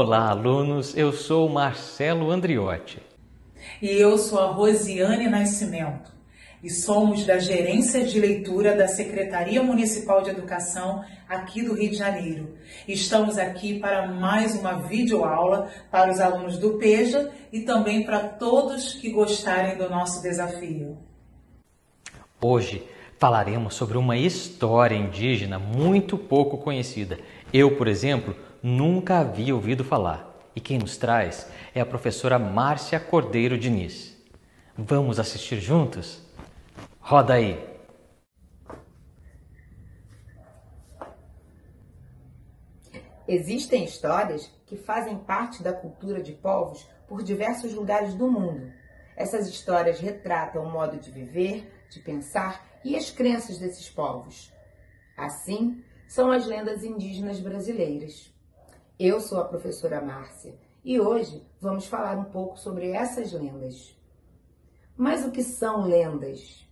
Olá, alunos! Eu sou o Marcelo Andriotti. E eu sou a Rosiane Nascimento. E somos da Gerência de Leitura da Secretaria Municipal de Educação aqui do Rio de Janeiro. Estamos aqui para mais uma videoaula para os alunos do PEJA e também para todos que gostarem do nosso desafio. Hoje falaremos sobre uma história indígena muito pouco conhecida. Eu, por exemplo, nunca havia ouvido falar. E quem nos traz é a professora Márcia Cordeiro Diniz. Vamos assistir juntos? Roda aí! Existem histórias que fazem parte da cultura de povos por diversos lugares do mundo. Essas histórias retratam o modo de viver, de pensar e as crenças desses povos. Assim, são as lendas indígenas brasileiras. Eu sou a professora Márcia e hoje vamos falar um pouco sobre essas lendas. Mas o que são lendas?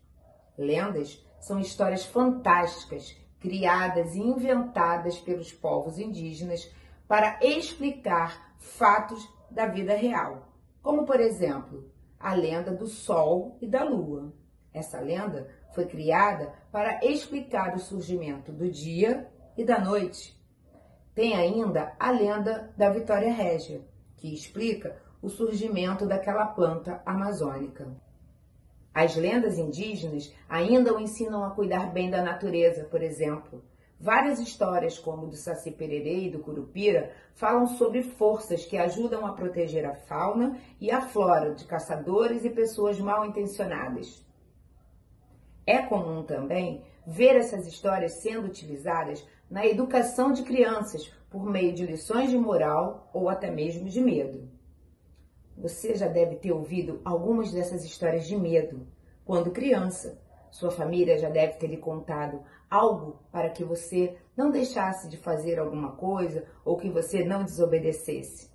Lendas são histórias fantásticas, criadas e inventadas pelos povos indígenas para explicar fatos da vida real, como, por exemplo, a lenda do Sol e da Lua. Essa lenda foi criada para explicar o surgimento do dia e da noite. Tem ainda a lenda da Vitória Régia, que explica o surgimento daquela planta amazônica. As lendas indígenas ainda o ensinam a cuidar bem da natureza, por exemplo. Várias histórias, como do Saci Pererê e do Curupira, falam sobre forças que ajudam a proteger a fauna e a flora de caçadores e pessoas mal intencionadas. É comum também ver essas histórias sendo utilizadas na educação de crianças por meio de lições de moral ou até mesmo de medo. Você já deve ter ouvido algumas dessas histórias de medo. Quando criança, sua família já deve ter lhe contado algo para que você não deixasse de fazer alguma coisa ou que você não desobedecesse.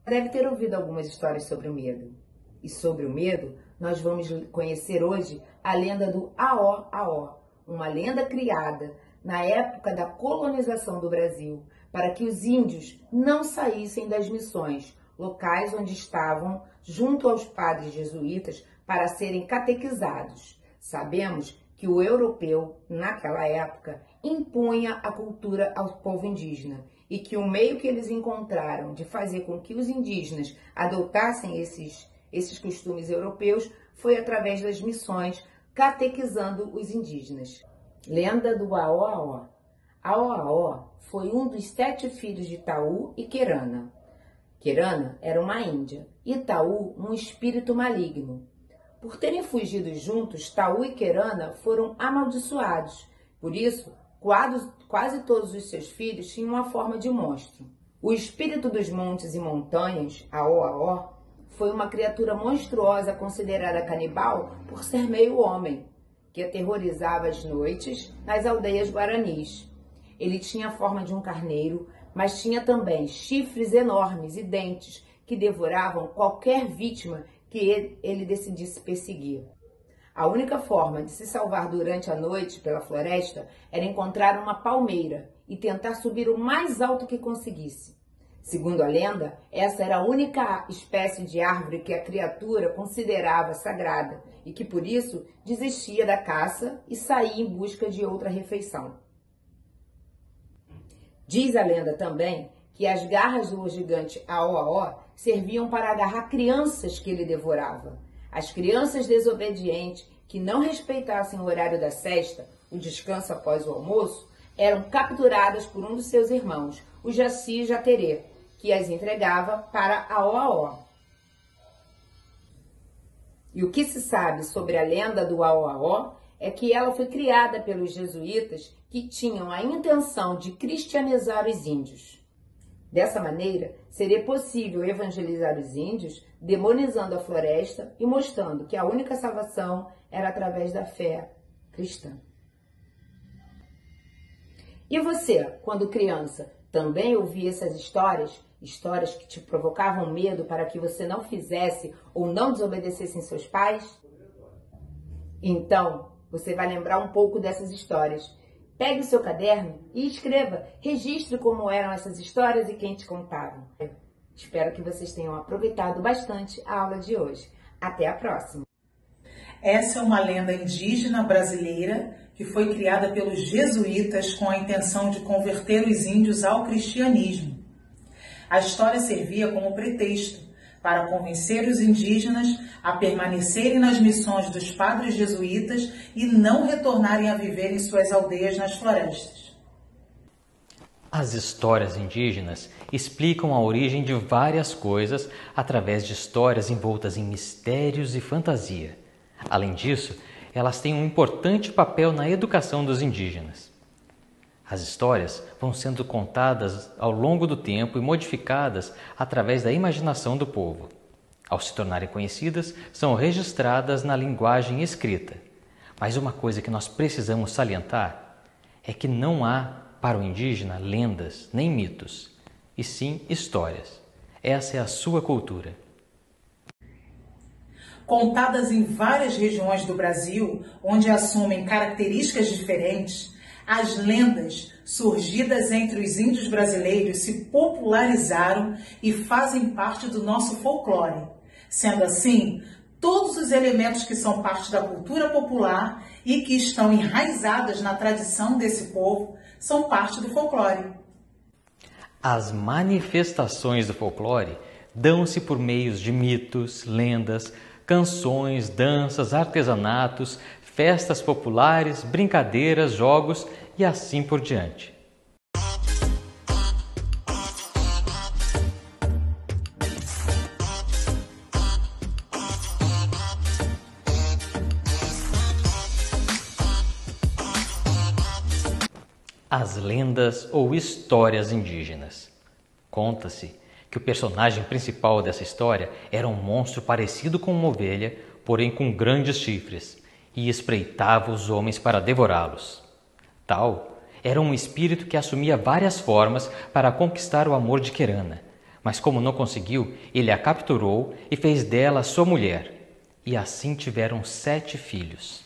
Deve ter ouvido algumas histórias sobre o medo. E sobre o medo, nós vamos conhecer hoje a lenda do Aó-Aó, uma lenda criada na época da colonização do Brasil, para que os índios não saíssem das missões, locais onde estavam junto aos padres jesuítas para serem catequizados. Sabemos que o europeu, naquela época, impunha a cultura ao povo indígena e que o meio que eles encontraram de fazer com que os indígenas adotassem esses costumes europeus foi através das missões, catequizando os indígenas. Lenda do Aó-Aó. Aó-Aó foi um dos 7 filhos de Taú e Querana. Querana era uma índia e Taú um espírito maligno. Por terem fugido juntos, Taú e Querana foram amaldiçoados. Por isso, quase todos os seus filhos tinham a forma de monstro. O espírito dos montes e montanhas, Aó-Aó, foi uma criatura monstruosa considerada canibal por ser meio homem, que aterrorizava as noites nas aldeias guaranis. Ele tinha a forma de um carneiro, mas tinha também chifres enormes e dentes que devoravam qualquer vítima que ele decidisse perseguir. A única forma de se salvar durante a noite pela floresta era encontrar uma palmeira e tentar subir o mais alto que conseguisse. Segundo a lenda, essa era a única espécie de árvore que a criatura considerava sagrada e que, por isso, desistia da caça e saía em busca de outra refeição. Diz a lenda também que as garras do gigante Aó-Aó serviam para agarrar crianças que ele devorava. As crianças desobedientes que não respeitassem o horário da sesta, o descanso após o almoço, eram capturadas por um dos seus irmãos, o Jaci Jaterê, que as entregava para Aó-Aó. E o que se sabe sobre a lenda do Aó-Aó é que ela foi criada pelos jesuítas que tinham a intenção de cristianizar os índios. Dessa maneira, seria possível evangelizar os índios, demonizando a floresta e mostrando que a única salvação era através da fé cristã. E você, quando criança, também ouvia essas histórias? Histórias que te provocavam medo para que você não fizesse ou não desobedecesse em seus pais? Então, você vai lembrar um pouco dessas histórias. Pegue o seu caderno e escreva, registre como eram essas histórias e quem te contava. Espero que vocês tenham aproveitado bastante a aula de hoje. Até a próxima! Essa é uma lenda indígena brasileira que foi criada pelos jesuítas com a intenção de converter os índios ao cristianismo. A história servia como pretexto para convencer os indígenas a permanecerem nas missões dos padres jesuítas e não retornarem a viver em suas aldeias nas florestas. As histórias indígenas explicam a origem de várias coisas através de histórias envoltas em mistérios e fantasia. Além disso, elas têm um importante papel na educação dos indígenas. As histórias vão sendo contadas ao longo do tempo e modificadas através da imaginação do povo. Ao se tornarem conhecidas, são registradas na linguagem escrita. Mas uma coisa que nós precisamos salientar é que não há, para o indígena, lendas nem mitos, e sim histórias. Essa é a sua cultura. Contadas em várias regiões do Brasil, onde assumem características diferentes, as lendas surgidas entre os índios brasileiros se popularizaram e fazem parte do nosso folclore. Sendo assim, todos os elementos que são parte da cultura popular e que estão enraizadas na tradição desse povo são parte do folclore. As manifestações do folclore dão-se por meios de mitos, lendas, canções, danças, artesanatos, festas populares, brincadeiras, jogos e assim por diante. As lendas ou histórias indígenas. Conta-se que o personagem principal dessa história era um monstro parecido com uma ovelha, porém com grandes chifres, e espreitava os homens para devorá-los. Tal era um espírito que assumia várias formas para conquistar o amor de Querana, mas como não conseguiu, ele a capturou e fez dela sua mulher, e assim tiveram 7 filhos.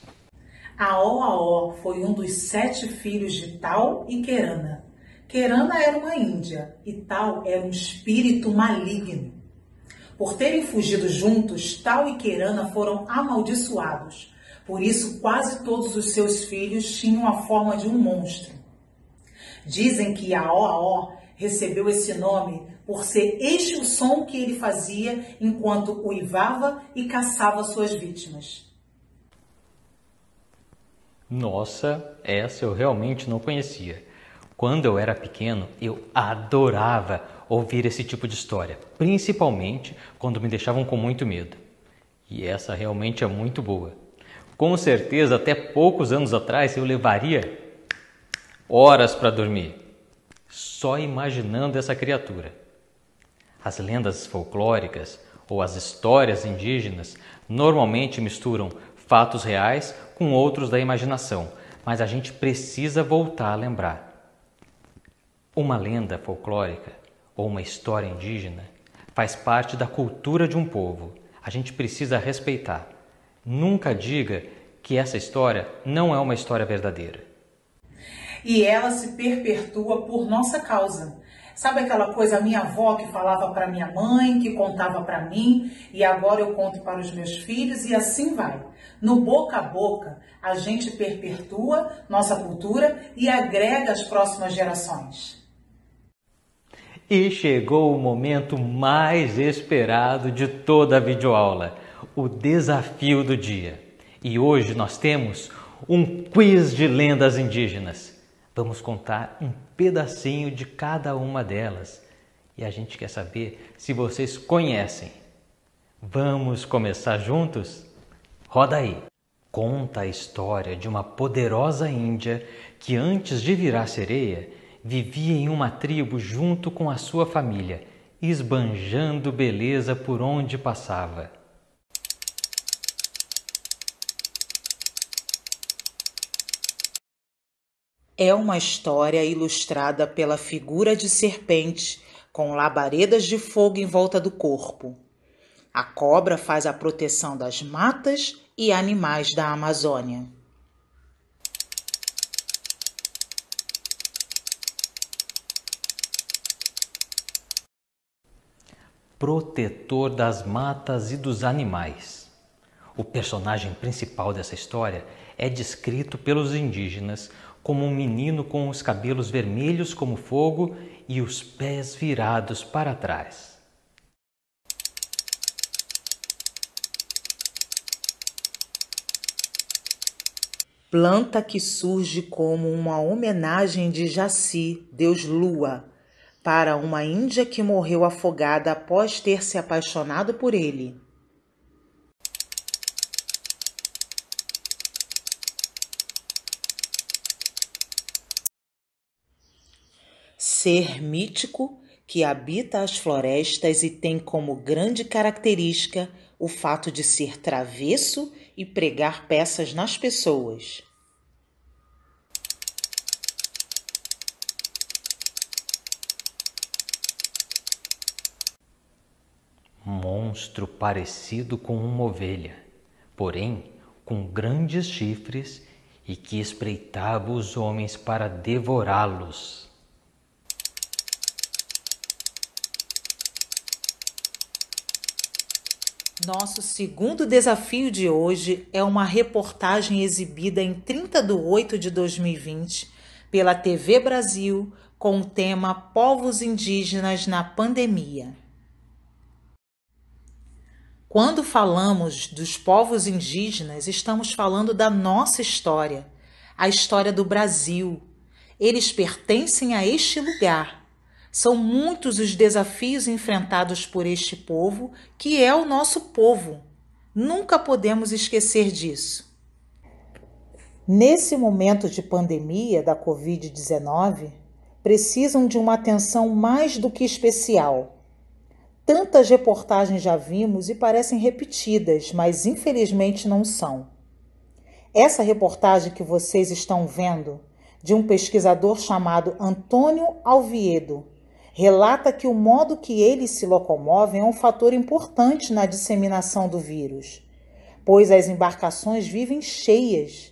Aó foi um dos 7 filhos de Tal e Querana. Querana era uma índia e Tal era um espírito maligno. Por terem fugido juntos, Tal e Querana foram amaldiçoados. Por isso, quase todos os seus filhos tinham a forma de um monstro. Dizem que Aó recebeu esse nome por ser este o som que ele fazia enquanto uivava e caçava suas vítimas. Nossa, essa eu realmente não conhecia. Quando eu era pequeno, eu adorava ouvir esse tipo de história, principalmente quando me deixavam com muito medo. E essa realmente é muito boa. Com certeza, até poucos anos atrás, eu levaria horas para dormir, só imaginando essa criatura. As lendas folclóricas ou as histórias indígenas normalmente misturam fatos reais com outros da imaginação, mas a gente precisa voltar a lembrar. Uma lenda folclórica ou uma história indígena faz parte da cultura de um povo. A gente precisa respeitar. Nunca diga que essa história não é uma história verdadeira. E ela se perpetua por nossa causa. Sabe aquela coisa, a minha avó que falava para minha mãe, que contava para mim, e agora eu conto para os meus filhos, e assim vai. No boca a boca, a gente perpetua nossa cultura e agrega as próximas gerações. E chegou o momento mais esperado de toda a videoaula, o desafio do dia. E hoje nós temos um quiz de lendas indígenas. Vamos contar um pedacinho de cada uma delas. E a gente quer saber se vocês conhecem. Vamos começar juntos? Roda aí! Conta a história de uma poderosa índia que antes de virar sereia, vivia em uma tribo junto com a sua família, esbanjando beleza por onde passava. É uma história ilustrada pela figura de serpente com labaredas de fogo em volta do corpo. A cobra faz a proteção das matas e animais da Amazônia. protetor das matas e dos animais. O personagem principal dessa história é descrito pelos indígenas como um menino com os cabelos vermelhos como fogo e os pés virados para trás. Planta que surge como uma homenagem de Jaci, deus Lua, para uma índia que morreu afogada após ter se apaixonado por ele. Ser mítico que habita as florestas e tem como grande característica o fato de ser travesso e pregar peças nas pessoas. Monstro parecido com uma ovelha, porém com grandes chifres e que espreitava os homens para devorá-los. Nosso segundo desafio de hoje é uma reportagem exibida em 30/8/2020 pela TV Brasil com o tema Povos Indígenas na Pandemia. Quando falamos dos povos indígenas, estamos falando da nossa história, a história do Brasil. Eles pertencem a este lugar. São muitos os desafios enfrentados por este povo, que é o nosso povo. Nunca podemos esquecer disso. Nesse momento de pandemia da Covid-19, precisam de uma atenção mais do que especial. Tantas reportagens já vimos e parecem repetidas, mas infelizmente não são. Essa reportagem que vocês estão vendo, de um pesquisador chamado Antônio Alviedo, relata que o modo que eles se locomovem é um fator importante na disseminação do vírus, pois as embarcações vivem cheias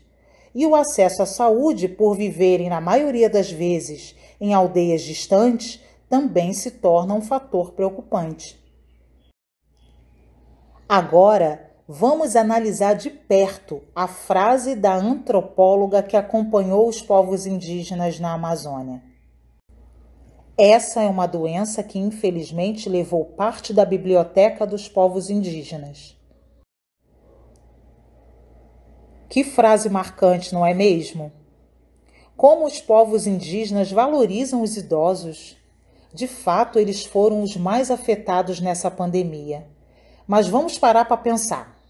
e o acesso à saúde, por viverem na maioria das vezes em aldeias distantes, também se torna um fator preocupante. Agora, vamos analisar de perto a frase da antropóloga que acompanhou os povos indígenas na Amazônia. Essa é uma doença que, infelizmente, levou parte da biblioteca dos povos indígenas. Que frase marcante, não é mesmo? Como os povos indígenas valorizam os idosos. De fato, eles foram os mais afetados nessa pandemia. Mas vamos parar para pensar.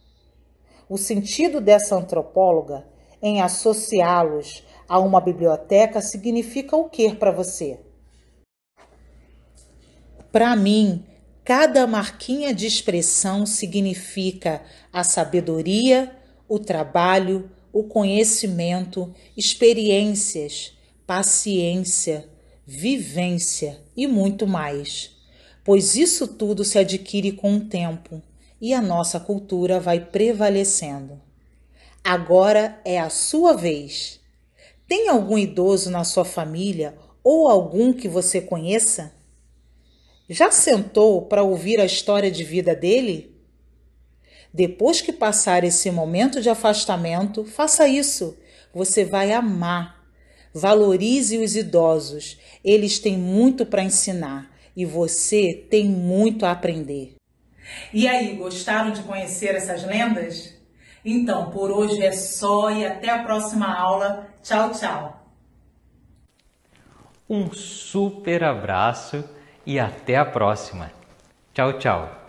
O sentido dessa antropóloga em associá-los a uma biblioteca significa o que para você? Para mim, cada marquinha de expressão significa a sabedoria, o trabalho, o conhecimento, experiências, paciência, vivência e muito mais, pois isso tudo se adquire com o tempo e a nossa cultura vai prevalecendo. Agora é a sua vez. Tem algum idoso na sua família ou algum que você conheça? Já sentou para ouvir a história de vida dele? Depois que passar esse momento de afastamento, faça isso. Você vai amar. Valorize os idosos. Eles têm muito para ensinar e você tem muito a aprender. E aí, gostaram de conhecer essas lendas? Então, por hoje é só e até a próxima aula. Tchau, tchau. Um super abraço e até a próxima. Tchau, tchau.